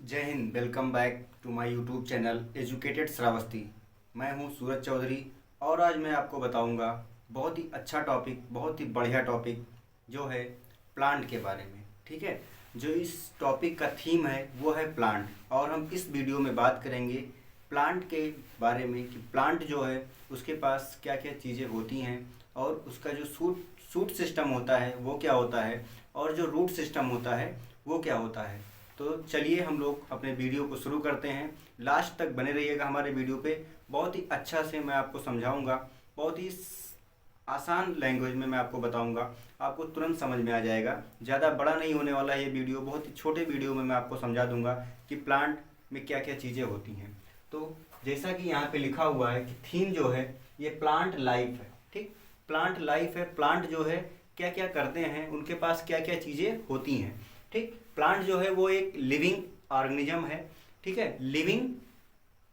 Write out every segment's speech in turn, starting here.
जय हिंद। Welcome back to my YouTube channel educated Shravasti. मैं हूं सूरज चौधरी और आज मैं आपको बताऊंगा बहुत ही अच्छा टॉपिक, बहुत ही बढ़िया टॉपिक जो है प्लांट के बारे में। ठीक है, जो इस टॉपिक का थीम है वो है प्लांट और हम इस वीडियो में बात करेंगे प्लांट के बारे में कि प्लांट जो है उसके पास क्या क्या चीज़ें होती हैं और उसका जो सूट सिस्टम होता है वो क्या होता है और जो रूट सिस्टम होता है वो क्या होता है। तो चलिए हम लोग अपने वीडियो को शुरू करते हैं। लास्ट तक बने रहिएगा हमारे वीडियो पे। बहुत ही अच्छा से मैं आपको समझाऊंगा, बहुत ही आसान लैंग्वेज में मैं आपको बताऊंगा, आपको तुरंत समझ में आ जाएगा। ज़्यादा बड़ा नहीं होने वाला है ये वीडियो, बहुत ही छोटे वीडियो में मैं आपको समझा दूंगा कि प्लांट में क्या क्या चीज़ें होती हैं। तो जैसा कि यहाँ पे लिखा हुआ है कि थीम जो है ये प्लांट लाइफ है। ठीक, प्लांट लाइफ है। प्लांट जो है क्या क्या करते हैं, उनके पास क्या क्या चीज़ें होती हैं। ठीक, प्लांट जो है वो एक लिविंग ऑर्गेनिज्म है। ठीक है, लिविंग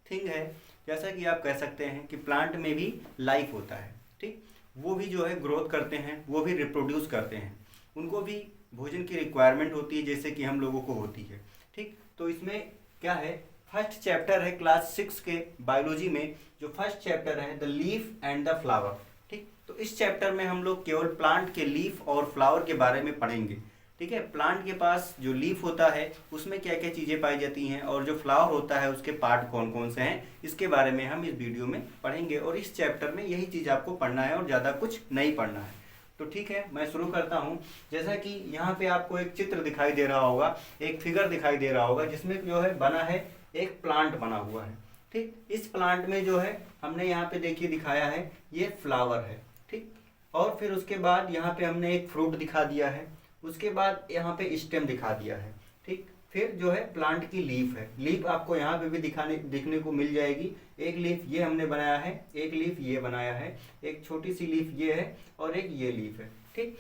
थिंग है। जैसा कि आप कह सकते हैं कि प्लांट में भी लाइफ होता है। ठीक, वो भी जो है ग्रोथ करते हैं, वो भी रिप्रोड्यूस करते हैं, उनको भी भोजन की रिक्वायरमेंट होती है जैसे कि हम लोगों को होती है। ठीक, तो इसमें क्या है, फर्स्ट चैप्टर है क्लास 6 के बायोलॉजी में, जो फर्स्ट चैप्टर है the leaf and the flower. ठीक, तो इस चैप्टर में हम लोग केवल प्लांट के लीफ और फ्लावर के बारे में पढ़ेंगे। ठीक है, प्लांट के पास जो लीफ होता है उसमें क्या क्या चीज़ें पाई जाती हैं और जो फ्लावर होता है उसके पार्ट कौन कौन से हैं, इसके बारे में हम इस वीडियो में पढ़ेंगे। और इस चैप्टर में यही चीज़ आपको पढ़ना है और ज़्यादा कुछ नहीं पढ़ना है। तो ठीक है, मैं शुरू करता हूँ। जैसा कि यहाँ पे आपको एक चित्र दिखाई दे रहा होगा, एक फिगर दिखाई दे रहा होगा जिसमें जो है बना है एक प्लांट बना हुआ है। ठीक, इस प्लांट में जो है हमने यहाँ पे देखिए दिखाया है ये फ्लावर है। ठीक, और फिर उसके बाद यहाँ पे हमने एक फ्रूट दिखा दिया है, उसके बाद यहाँ पे स्टेम दिखा दिया है। ठीक, फिर जो है प्लांट की लीफ है। लीफ आपको यहाँ पे भी दिखने को मिल जाएगी। एक लीफ ये हमने बनाया है, एक लीफ ये बनाया है, एक छोटी सी लीफ ये है और एक ये लीफ है। ठीक,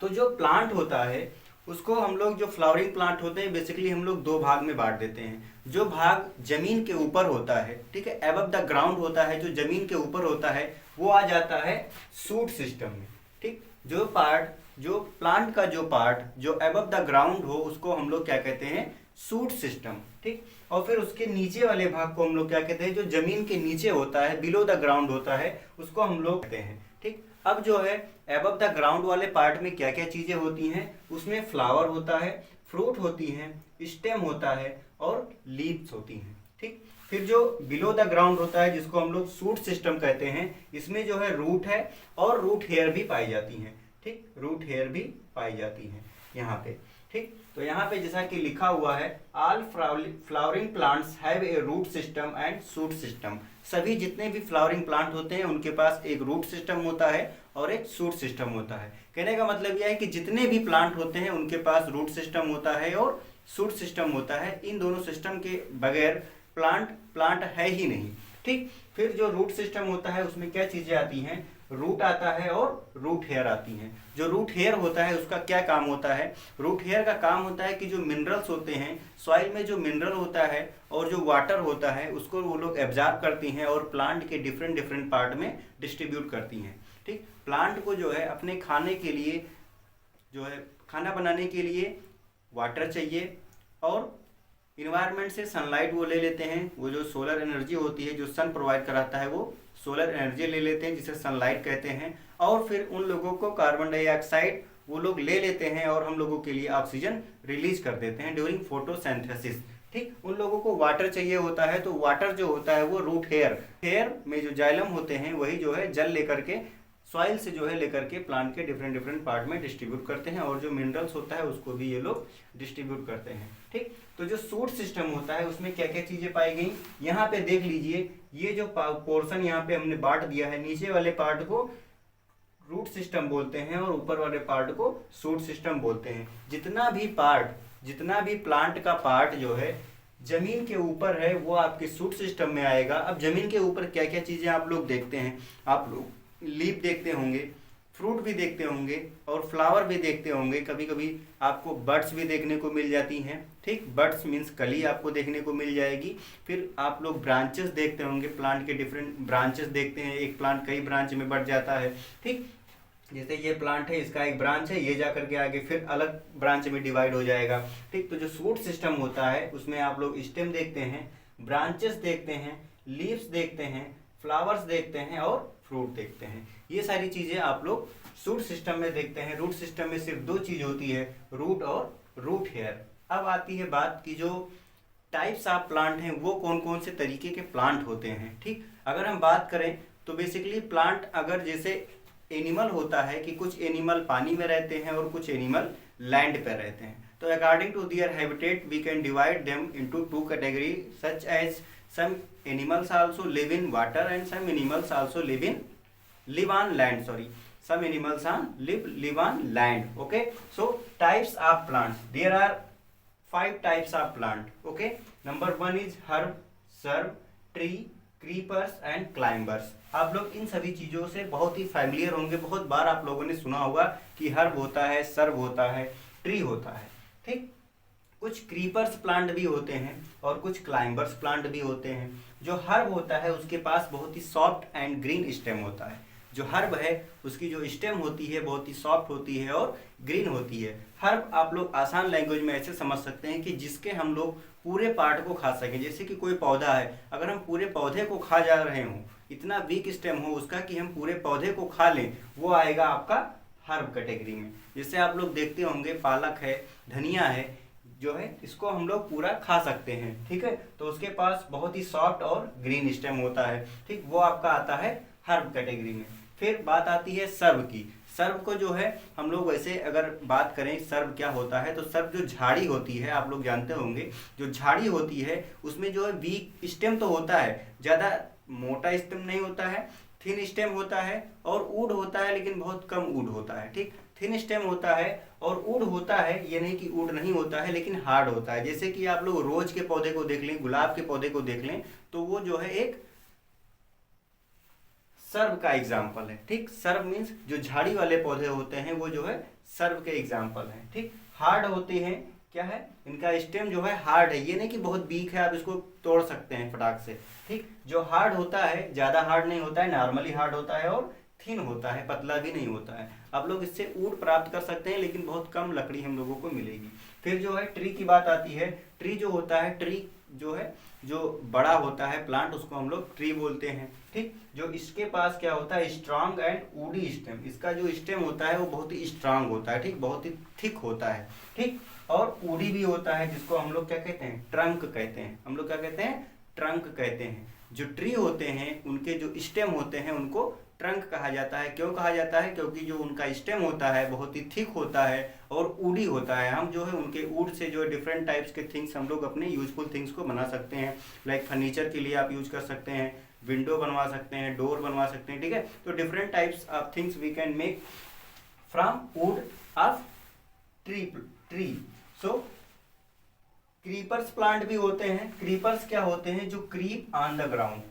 तो जो प्लांट होता है उसको हम लोग, जो फ्लावरिंग प्लांट होते हैं बेसिकली हम लोग दो भाग में बांट देते हैं। जो भाग जमीन के ऊपर होता है, ठीक है, एबव द ग्राउंड होता है, जो जमीन के ऊपर होता है वो आ जाता है सूट सिस्टम में। ठीक, जो पार्ट, जो प्लांट का जो पार्ट जो एबव द ग्राउंड हो उसको हम लोग क्या कहते हैं, सूट सिस्टम। ठीक, और फिर उसके नीचे वाले भाग को हम लोग क्या कहते हैं, जो जमीन के नीचे होता है, बिलो द ग्राउंड होता है, उसको हम लोग कहते हैं। ठीक, अब जो है एबव द ग्राउंड वाले पार्ट में क्या क्या चीजें होती हैं, उसमें फ्लावर होता है, फ्रूट होती हैं, स्टेम होता है और लीव्स होती हैं। ठीक, फिर जो बिलो द ग्राउंड होता है जिसको हम लोग सूट सिस्टम कहते हैं, इसमें जो है रूट है और रूट हेयर भी पाई जाती हैं। ठीक, रूट हेयर भी पाई जाती हैं यहाँ पे। ठीक, तो यहाँ पे जैसा कि लिखा हुआ है all flowering plants have a root system and shoot system. सभी जितने भी फ्लावरिंग प्लांट होते हैं उनके पास एक रूट सिस्टम होता है और एक सूट सिस्टम होता है। कहने का मतलब यह है कि जितने भी प्लांट होते हैं उनके पास रूट सिस्टम होता है और सूट सिस्टम होता है। इन दोनों सिस्टम के बगैर प्लांट है ही नहीं। ठीक, फिर जो रूट सिस्टम होता है उसमें क्या चीजें आती हैं, रूट आता है और रूट हेयर आती हैं। जो रूट हेयर होता है उसका क्या काम होता है, रूट हेयर का काम होता है कि जो मिनरल्स होते हैं सॉइल में, जो मिनरल होता है और जो वाटर होता है उसको वो लोग एब्जॉर्ब करती हैं और प्लांट के डिफरेंट डिफरेंट पार्ट में डिस्ट्रीब्यूट करती हैं। ठीक, प्लांट को जो है अपने खाने के लिए, जो है खाना बनाने के लिए वाटर चाहिए और इन्वायरमेंट से सनलाइट वो ले लेते हैं। वो जो सोलर एनर्जी होती है, जो सन प्रोवाइड कराता है, वो सोलर एनर्जी ले लेते हैं जिसे सनलाइट कहते हैं। और फिर उन लोगों को कार्बन डाइऑक्साइड वो लोग ले लेते हैं और हम लोगों के लिए ऑक्सीजन रिलीज कर देते हैं ड्यूरिंग फोटोसिंथेसिस। ठीक, उन लोगों को वाटर चाहिए होता है, तो वाटर जो होता है वो रूट हेयर में जो जाइलम होते हैं वही जो है जल लेकर के, सॉइल से जो है लेकर के प्लांट के डिफरेंट डिफरेंट पार्ट में डिस्ट्रीब्यूट करते हैं और जो मिनरल्स होता है उसको भी ये लोग डिस्ट्रीब्यूट करते हैं। ठीक, तो जो सूट सिस्टम होता है उसमें क्या क्या चीजें पाई गई, यहाँ पे देख लीजिए। ये जो पोर्शन यहाँ पे हमने बांट दिया है, नीचे वाले पार्ट को रूट सिस्टम बोलते हैं और ऊपर वाले पार्ट को सूट सिस्टम बोलते हैं। जितना भी प्लांट का पार्ट जो है जमीन के ऊपर है वो आपके सूट सिस्टम में आएगा। अब जमीन के ऊपर क्या क्या चीजें आप लोग देखते हैं, आप लोग लीफ देखते होंगे, फ्रूट भी देखते होंगे और फ्लावर भी देखते होंगे। कभी कभी आपको बर्ड्स भी देखने को मिल जाती हैं। ठीक, बर्ड्स मीन्स कली आपको देखने को मिल जाएगी। फिर आप लोग ब्रांचेस देखते होंगे, प्लांट के डिफरेंट ब्रांचेस देखते हैं, एक प्लांट कई ब्रांच में बढ़ जाता है। ठीक, जैसे ये प्लांट है, इसका एक ब्रांच है, ये जा करके आगे फिर अलग ब्रांच में डिवाइड हो जाएगा। ठीक, तो जो शूट सिस्टम होता है उसमें आप लोग स्टेम देखते हैं, ब्रांचेस देखते हैं, लीव्स देखते हैं, फ्लावर्स देखते हैं और फ्रूट देखते हैं। ये सारी चीजें आप लोग शूट सिस्टम में देखते हैं। रूट सिस्टम में सिर्फ दो चीज होती है, रूट और रूट हेयर। अब आती है बात कि जो टाइप्स ऑफ प्लांट हैं वो कौन कौन से तरीके के प्लांट होते हैं। ठीक, अगर हम बात करें तो बेसिकली प्लांट अगर जैसे एनिमल होता है कि कुछ एनिमल पानी में रहते हैं और कुछ एनिमल लैंड पर रहते हैं, तो according to their habitat we can divide them into two category such as some animals also live in water and some animals also live on land, sorry, some animals on live on land. Okay, so types of plants, there are 5 types of plant. Okay, number 1 is herb, shrub, tree, creepers and climbers. आप लोग इन सभी चीजों से बहुत ही familiar होंगे, बहुत बार आप लोगों ने सुना होगा कि हर्ब होता है, सर्ब होता है, ट्री होता है। ठीक, कुछ क्रीपर्स प्लांट भी होते हैं और कुछ क्लाइंबर्स प्लांट भी होते हैं। जो हर्ब होता है उसके पास बहुत ही सॉफ्ट एंड ग्रीन स्टेम होता है। जो हर्ब है उसकी जो स्टेम होती है बहुत ही सॉफ्ट होती है और ग्रीन होती है। हर्ब आप लोग आसान लैंग्वेज में ऐसे समझ सकते हैं कि जिसके हम लोग पूरे पार्ट को खा सकें। जैसे कि कोई पौधा है, अगर हम पूरे पौधे को खा जा रहे हों, इतना वीक स्टेम हो उसका कि हम पूरे पौधे को खा लें, वो आएगा आपका हर्ब कैटेगरी में। जैसे आप लोग देखते होंगे पालक है, धनिया है, जो है इसको हम लोग पूरा खा सकते हैं। ठीक है, तो उसके पास बहुत ही सॉफ्ट और ग्रीन स्टेम होता है। ठीक, वो आपका आता है हर्ब कैटेगरी में। फिर बात आती है सर्ब की। सर्ब को जो है हम लोग वैसे अगर बात करें सर्ब क्या होता है, तो सर्ब जो झाड़ी होती है आप लोग जानते होंगे, जो झाड़ी होती है उसमें जो है वीक स्टेम तो होता है, ज़्यादा मोटा स्टेम नहीं होता है, थिन स्टेम होता है और वुड होता है लेकिन बहुत कम वुड होता है। ठीक, थिन स्टेम होता है और वुड होता है, ये नहीं कि वुड नहीं होता है लेकिन हार्ड होता है। जैसे कि आप लोग रोज के पौधे को देख लें, गुलाब के पौधे को देख लें, तो वो जो है एक सर्ब का एग्जाम्पल है। ठीक, सर्ब मीन्स जो झाड़ी वाले पौधे होते हैं वो जो है सर्ब के एग्जाम्पल हैं। ठीक, हार्ड होते हैं, क्या है इनका स्टेम जो है हार्ड है, ये नहीं कि बहुत वीक है आप इसको तोड़ सकते हैं फटाक से। ठीक, जो हार्ड होता है ज़्यादा हार्ड नहीं होता है, नॉर्मली हार्ड होता है और थिन होता है, पतला भी नहीं होता है। आप लोग इससे वुड प्राप्त कर सकते हैं लेकिन बहुत कम लकड़ी हम लोगों को मिलेगी। फिर जो है ट्री की बात आती है। ट्री जो होता है, ट्री जो है जो बड़ा होता है प्लांट उसको हम लोग ट्री बोलते हैं। ठीक, जो इसके पास क्या होता है स्ट्रांग एंड वुडी स्टेम, इसका जो स्टेम होता है वो बहुत ही स्ट्रांग होता है। ठीक, बहुत ही थिक होता है। ठीक, और वुडी भी होता है जिसको हम लोग क्या कहते हैं, ट्रंक कहते हैं। हम लोग क्या कहते हैं, ट्रंक कहते हैं। जो ट्री होते हैं उनके जो स्टेम होते हैं उनको ट्रंक कहा जाता है। क्यों कहा जाता है, क्योंकि जो उनका स्टेम होता है बहुत ही थिक होता है और वुडी होता है। हम जो है उनके वुड से जो है डिफरेंट टाइप्स के थिंग्स हम लोग अपने यूजफुल थिंग्स को बना सकते हैं। लाइक फर्नीचर के लिए आप यूज कर सकते हैं, विंडो बनवा सकते हैं, डोर बनवा सकते हैं। ठीक है, तो different types of things we can make from wood of tree. So creepers plant भी होते हैं। क्रीपर्स क्या होते हैं, जो creep on the ground,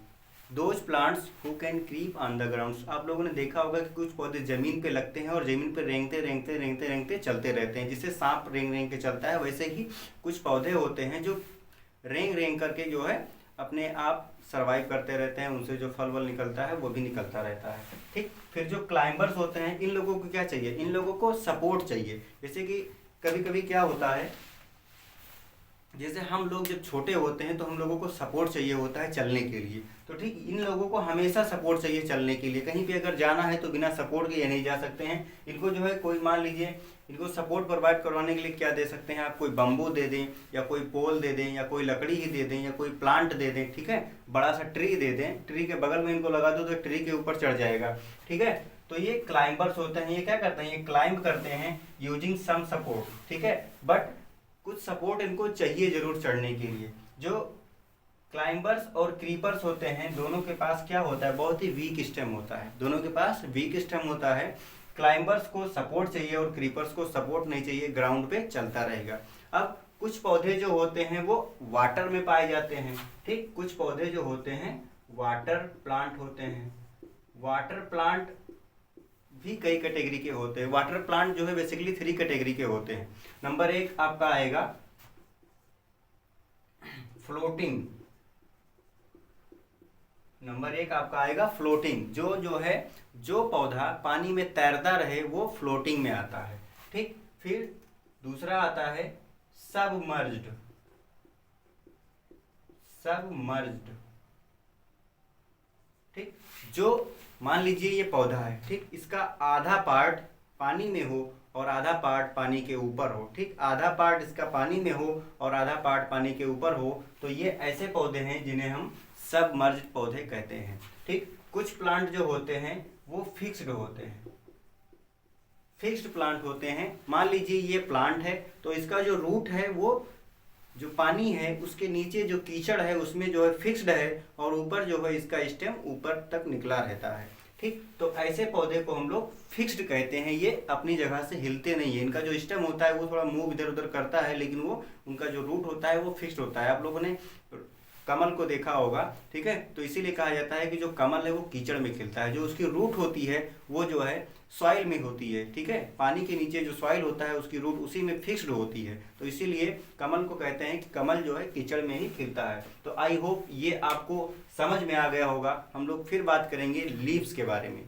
those plants who can creep on the ground. आप लोगों ने देखा होगा कि कुछ पौधे जमीन पे लगते हैं और जमीन पे रेंगते रेंगते रेंगते रेंगते चलते रहते हैं, जिससे सांप रेंग रेंग के चलता है। वैसे ही कुछ पौधे होते हैं जो रेंग रेंग करके जो है अपने आप सर्वाइव करते रहते हैं, उनसे जो फल वल निकलता है वो भी निकलता रहता है। ठीक, फिर जो क्लाइंबर्स होते हैं इन लोगों को क्या चाहिए, इन लोगों को सपोर्ट चाहिए। जैसे कि कभी कभी क्या होता है, जैसे हम लोग जब छोटे होते हैं तो हम लोगों को सपोर्ट चाहिए होता है चलने के लिए। तो ठीक, इन लोगों को हमेशा सपोर्ट चाहिए चलने के लिए। कहीं पे अगर जाना है तो बिना सपोर्ट के ये नहीं जा सकते हैं। इनको जो है कोई मान लीजिए इनको सपोर्ट प्रोवाइड करवाने के लिए क्या दे सकते हैं आप, कोई बम्बू दे दें या कोई पोल दे दें या कोई लकड़ी ही दे दें या कोई प्लांट दे दें। ठीक है, बड़ा सा ट्री दे दें, ट्री के बगल में इनको लगा दो तो ट्री के ऊपर चढ़ जाएगा। ठीक है, तो ये क्लाइंबर्स होते हैं। ये क्या करते हैं, ये क्लाइंब करते हैं यूजिंग सम सपोर्ट। ठीक है, बट कुछ सपोर्ट इनको चाहिए जरूर चढ़ने के लिए। जो क्लाइंबर्स और क्रीपर्स होते हैं दोनों के पास क्या होता है, बहुत ही वीक स्टेम होता है। दोनों के पास वीक स्टेम होता है। क्लाइंबर्स को सपोर्ट चाहिए और क्रीपर्स को सपोर्ट नहीं चाहिए, ग्राउंड पे चलता रहेगा। अब कुछ पौधे जो होते हैं वो वाटर में पाए जाते हैं। ठीक, कुछ पौधे जो होते हैं वाटर प्लांट होते हैं। वाटर प्लांट भी कई कैटेगरी के होते हैं। वाटर प्लांट जो है बेसिकली 3 कैटेगरी के होते हैं। नंबर 1 आपका आएगा फ्लोटिंग नंबर एक आपका आएगा फ्लोटिंग। जो है, जो पौधा पानी में तैरता रहे वो फ्लोटिंग में आता है। ठीक, फिर दूसरा आता है सबमर्ज्ड। सबमर्ज्ड, ठीक, जो मान लीजिए ये पौधा है, ठीक, इसका आधा पार्ट पानी में हो और आधा पार्ट पानी के ऊपर हो। ठीक, आधा पार्ट इसका पानी में हो और आधा पार्ट पानी के ऊपर हो, तो ये ऐसे पौधे हैं जिन्हें हम सबमर्ज्ड पौधे कहते हैं। ठीक, कुछ प्लांट जो होते हैं वो फिक्स्ड होते हैं, फिक्स्ड प्लांट होते हैं। मान लीजिए ये प्लांट है, तो इसका जो रूट है वो जो पानी है उसके नीचे जो कीचड़ है उसमें जो है फिक्स्ड है, और ऊपर जो है इसका स्टेम ऊपर तक निकला रहता है। ठीक, तो ऐसे पौधे को हम लोग फिक्स्ड कहते हैं। ये अपनी जगह से हिलते नहीं है। इनका जो स्टेम होता है वो थोड़ा मूव इधर उधर करता है, लेकिन वो उनका जो रूट होता है वो फिक्स्ड होता है। आप लोगों ने कमल को देखा होगा, ठीक है, तो इसीलिए कहा जाता है कि जो कमल है वो कीचड़ में खिलता है। जो उसकी रूट होती है वो जो है सॉइल में होती है। ठीक है, पानी के नीचे जो सॉइल होता है उसकी रूट उसी में फिक्स्ड होती है, तो इसीलिए कमल को कहते हैं कि कमल जो है कीचड़ में ही खिलता है। तो आई होप ये आपको समझ में आ गया होगा। हम लोग फिर बात करेंगे लीव्स के बारे में।